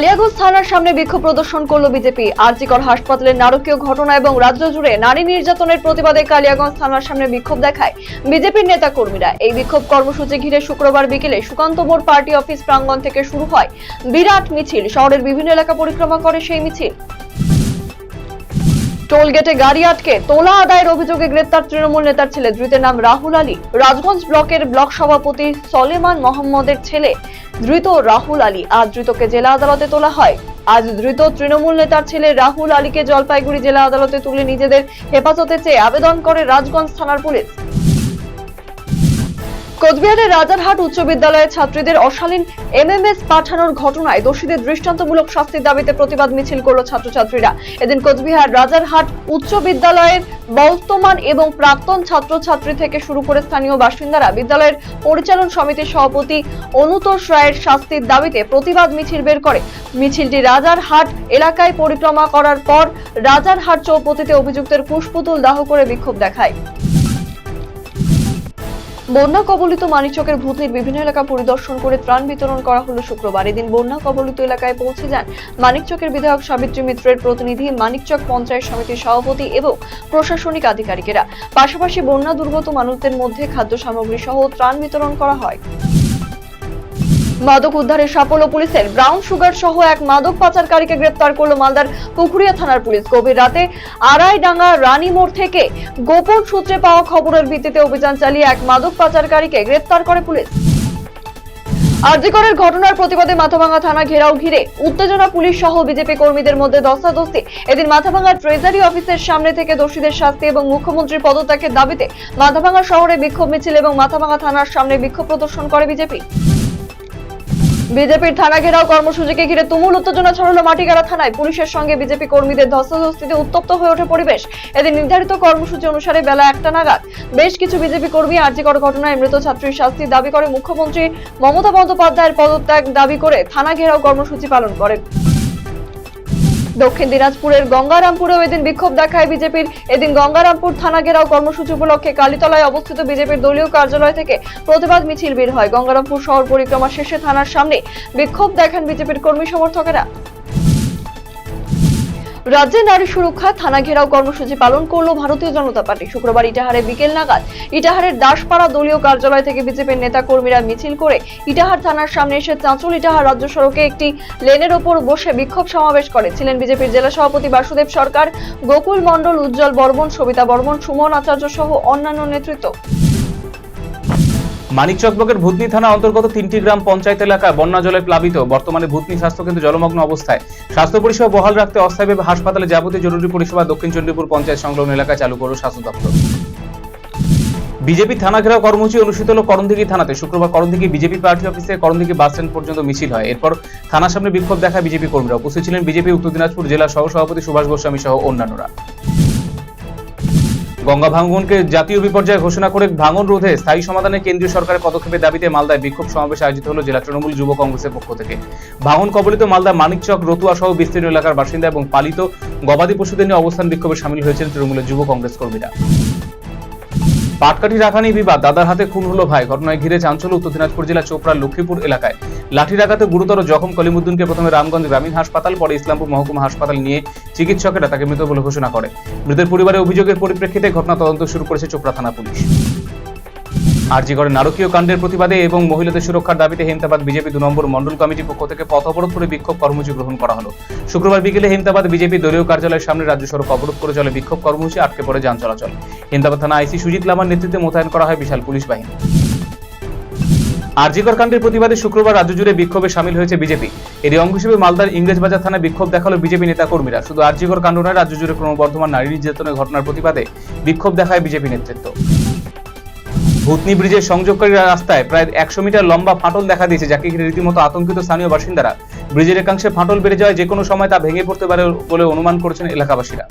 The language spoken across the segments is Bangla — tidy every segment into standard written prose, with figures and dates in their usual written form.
কালিয়াগঞ্জ থানার সামনে বিক্ষোভ প্রদর্শন করল বিজেপি। আরজিকর হাসপাতালের নারকীয় ঘটনা এবং রাজ্য জুড়ে নারী নির্যাতনের প্রতিবাদে কালিয়াগঞ্জ থানার সামনে বিক্ষোভ দেখায় বিজেপির নেতা কর্মীরা। এই বিক্ষোভ কর্মসূচি ঘিরে শুক্রবার বিকেলে সুকান্ত বোর পার্টি অফিস প্রাঙ্গণ থেকে শুরু হয় বিরাট মিছিল। শহরের বিভিন্ন এলাকা পরিক্রমা করে সেই মিছিল। টোলগেটে গাড়ি আটকে তোলা আদায়ের অভিযোগে গ্রেপ্তার তৃণমূল নেতার ছেলে, ধৃতের নাম রাহুল আলী। রাজগঞ্জ ব্লকের ব্লক সভাপতি সলেমান মোহাম্মদের ছেলে ধৃত রাহুল আলী। আজ ধৃতকে জেলা আদালতে তোলা হয়। আজ ধৃত তৃণমূল নেতার ছেলে রাহুল আলীকে জলপাইগুড়ি জেলা আদালতে তুলে নিজেদের হেফাজতে চেয়ে আবেদন করে রাজগঞ্জ থানার পুলিশ। কোচবিহারের রাজারহাট উচ্চ বিদ্যালয়ের ছাত্রীদের অশালীন এমএমএস পাঠানোর ঘটনায় দোষীদের দৃষ্টান্তমূলক শাস্তির দাবিতে প্রতিবাদ মিছিল করল ছাত্রছাত্রীরা। এদিন কোচবিহার রাজারহাট উচ্চ বিদ্যালয়ের বর্তমান এবং প্রাক্তন ছাত্রছাত্রী থেকে শুরু করে স্থানীয় বাসিন্দারা বিদ্যালয়ের পরিচালন সমিতির সভাপতি অনুতোষ রায়ের শাস্তির দাবিতে প্রতিবাদ মিছিল বের করে। মিছিলটি রাজারহাট এলাকায় পরিক্রমা করার পর রাজারহাট চৌপতিতে অভিযুক্তের পুষ্পতুল দাহ করে বিক্ষোভ দেখায়। বন্যা কবলিত মানিকচকের ভূতনির বিভিন্ন এলাকা পরিদর্শন করে ত্রাণ বিতরণ করা হলো শুক্রবার। এদিন বন্যা কবলিত এলাকায় পৌঁছে যান মানিকচকের বিধায়ক সাবিত্রী মিত্রের প্রতিনিধি, মানিকচক পঞ্চায়েত সমিতির সভাপতি এবং প্রশাসনিক আধিকারিকেরা। পাশাপাশি বন্যা দুর্গত মানুষদের মধ্যে খাদ্য সামগ্রী সহ ত্রাণ বিতরণ করা হয়। মাদক উদ্ধারের সাফল্য পুলিশের। ব্রাউন সুগার সহ এক মাদক পাচারকারীকে গ্রেপ্তার করলো মালদার পুকুরিয়া থানার পুলিশ। গভীর রাতে আড়াইডাঙ্গা রানীমোড় থেকে গোপন সূত্রে পাওয়া খবরের ভিত্তিতে অভিযান চালিয়ে এক মাদক পাচারকারীকে গ্রেপ্তার করে পুলিশ। আরজিকরের ঘটনার প্রতিবাদে মাথাভাঙ্গা থানা ঘেরাও ঘিরে উত্তেজনা, পুলিশ সহ বিজেপি কর্মীদের মধ্যে ধস্তাধস্তি। এদিন মাথাভাঙ্গা ট্রেজারি অফিসের সামনে থেকে দোষীদের শাস্তি এবং মুখ্যমন্ত্রীর পদত্যাগের দাবিতে মাথাভাঙ্গা শহরে বিক্ষোভ মিছিল এবং মাথাভাঙ্গা থানার সামনে বিক্ষোভ প্রদর্শন করে বিজেপি। বিজেপির থানা ঘেরাও কর্মসূচিকে ঘিরে তুমুল উত্তেজনা ছড়ালো মাটিগাড়া থানায়। পুলিশের সঙ্গে বিজেপি কর্মীদের ধস্তাধস্তিতে উত্তপ্ত হয়ে ওঠে পরিবেশ। এদিন নির্ধারিত কর্মসূচি অনুসারে বেলা 1টা নাগাদ বেশ কিছু বিজেপি কর্মী আরজিকর ঘটনায় মৃত ছাত্রীর শাস্তির দাবি করে মুখ্যমন্ত্রী মমতা বন্দ্যোপাধ্যায়ের পদত্যাগ দাবি করে থানা ঘেরাও কর্মসূচি পালন করেন। দক্ষিণ দিনাজপুরের গঙ্গারামপুরেও এদিন বিক্ষোভ দেখায় বিজেপির। এদিন গঙ্গারামপুর থানা ঘেরাও কর্মসূচি উপলক্ষে কালীতলায় অবস্থিত বিজেপির দলীয় কার্যালয় থেকে প্রতিবাদ মিছিল বের হয়। গঙ্গারামপুর শহর পরিক্রমা শেষে থানার সামনে বিক্ষোভ দেখান বিজেপির কর্মী সমর্থকেরা। রাজ্যে নারী সুরক্ষা থানা ঘেরাও কর্মসূচি পালন করলো ভারতীয় জনতা পার্টি। শুক্রবার ইটাহারে বিকেল নাগাদ ইটাহারের দাসপাড়া দলীয় কার্যালয় থেকে বিজেপির নেতা কর্মীরা মিছিল করে ইটাহার থানার সামনে এসে চাঁচল ইটাহার রাজ্য সড়কে একটি লেনের ওপর বসে বিক্ষোভ সমাবেশ করে। ছিলেন বিজেপির জেলা সভাপতি বাসুদেব সরকার, গোকুল মণ্ডল, উজ্জ্বল বর্মন, সবিতা বর্মন, সুমন আচার্য সহ অন্যান্য নেতৃত্ব। মানিকচক ব্লকের ভূতনি থানা অন্তর্গত 3টি গ্রাম পঞ্চায়েত এলাকায় বন্যা জলে প্লাবিত। বর্তমানে ভূতনি স্বাস্থ্যকেন্দ্র জলমগ্ন অবস্থায়। স্বাস্থ্য পরিষেবা বহাল রাখতে অস্থায়ীভাবে হাসপাতালে যাবতীয় জরুরি পরিষেবা দক্ষিণ চণ্ডীপুর পঞ্চায়েত সংলগ্ন এলাকায় চালু করল স্বাস্থ্য দপ্তর। বিজেপি থানা ঘেরাও কর্মসূচি অনুষ্ঠিত হল করণদিঘি থানাতে। শুক্রবার করণদিঘি বিজেপি পার্টি অফিসে করণদিঘি বাস স্ট্যান্ড পর্যন্ত মিছিল হয়। এরপর থানার সামনে বিক্ষোভ দেখায় বিজেপি কর্মীরা। উপস্থিত ছিলেন বিজেপি উত্তর দিনাজপুর জেলা সহ সভাপতি সুভাষ গোস্বামী সহ অন্যান্যরা। গঙ্গা ভাঙনকে জাতীয় বিপর্যয় ঘোষণা করে ভাঙন রোধে স্থায়ী সমাধানে কেন্দ্রীয় সরকারের পদক্ষেপের দাবিতে মালদায় বিক্ষোভ সমাবেশ আয়োজিত হল জেলা তৃণমূল যুব কংগ্রেসের পক্ষ থেকে। ভাঙন কবলিত মালদা মানিকচক, রতুয়া সহ বিস্তীর্ণ এলাকার বাসিন্দা এবং পালিত গবাদি পশুদের নিয়ে অবস্থান বিক্ষোভে সামিল হয়েছেন তৃণমূলের যুব কংগ্রেস কর্মীরা। পাটকাঠি রাখা নিয়ে বিবাদ, দাদার হাতে খুন হলো ভাই। ঘটনায় ঘিরে চাঞ্চল্য উত্তর দিনাজপুর জেলা চোপড়ার লক্ষ্মীপুর এলাকায়। লাঠির আঘাতে গুরুতর জখম কলিমুদ্দিনকে প্রথমে রামগঞ্জ গ্রামীণ হাসপাতাল, পরে ইসলামপুর মহকুমা হাসপাতাল নিয়ে চিকিৎসকেরা তাকে মৃত বলে ঘোষণা করে। মৃতের পরিবারের অভিযোগের পরিপ্রেক্ষিতে ঘটনা তদন্ত শুরু করেছে চোপড়া থানা পুলিশ। আরজিকরের নারকীয় কাণ্ডের প্রতিবাদে এবং মহিলাদের সুরক্ষার দাবিতে হেমতাবাদ বিজেপি 2 নম্বর মন্ডল কমিটির পক্ষ থেকে পথ অবরোধ করে বিক্ষোভ কর্মসূচি গ্রহণ করা হলো। শুক্রবার বিকেলে হেমতাবাদ বিজেপি দলীয় কার্যালয়ের সামনে রাজ্য সড়ক অবরোধ করে চলে বিক্ষোভ কর্মসূচি। আটকে পড়ে যান চলাচল। হেমতাবাদ থানা আইসি সুজিত লামার নেতৃত্বে মোতায়েন করা হয় বিশাল পুলিশ বাহিনী। আরজিকর কাণ্ডের প্রতিবাদে শুক্রবার রাজ্য জুড়ে বিক্ষোভে সামিল হয়েছে বিজেপি। এরই অঙ্গ হিসেবে মালদার ইংরেজবাজার থানায় বিক্ষোভ দেখালো বিজেপি নেতা কর্মীরা। শুধু আরজিকর কাণ্ড নয়, রাজ্য জুড়ে ক্রমবর্ধমান নারী নির্যাতনের ঘটনার প্রতিবাদে বিক্ষোভ দেখায় বিজেপি নেতৃত্ব। ভূতনি ব্রিজের সংযোগকারী রাস্তায় প্রায় 100 মিটার লম্বা ফাটল দেখা দিয়েছে, যাকে ঘিরে রীতিমতো আতঙ্কিত স্থানীয় বাসিন্দারা। ব্রিজের একাংশে ফাটল বেড়ে যাওয়ায় যে কোনো সময় তা ভেঙে পড়তে পারে বলে অনুমান করেছেন এলাকাবাসীরা।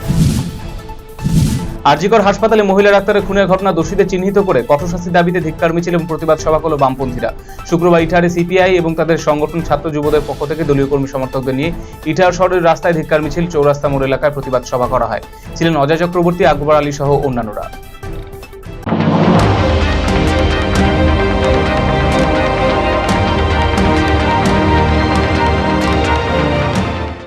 আরজিকর হাসপাতালে মহিলা ডাক্তারের খুনের ঘটনা দোষীদের চিহ্নিত করে কঠোর শাস্তির দাবিতে ধিক্কার মিছিল এবং প্রতিবাদ সভা করল বামপন্থীরা। শুক্রবার ইটাহারে সিপিআই এবং তাদের সংগঠন ছাত্র যুবদের পক্ষ থেকে দলীয় কর্মী সমর্থকদের নিয়ে ইটাহার শহরের রাস্তায় ধিক্কার মিছিল, চৌরাস্তা মোড় এলাকায় প্রতিবাদ সভা করা হয়। ছিলেন অজয় চক্রবর্তী, আকবর আলী সহ অন্যান্যরা।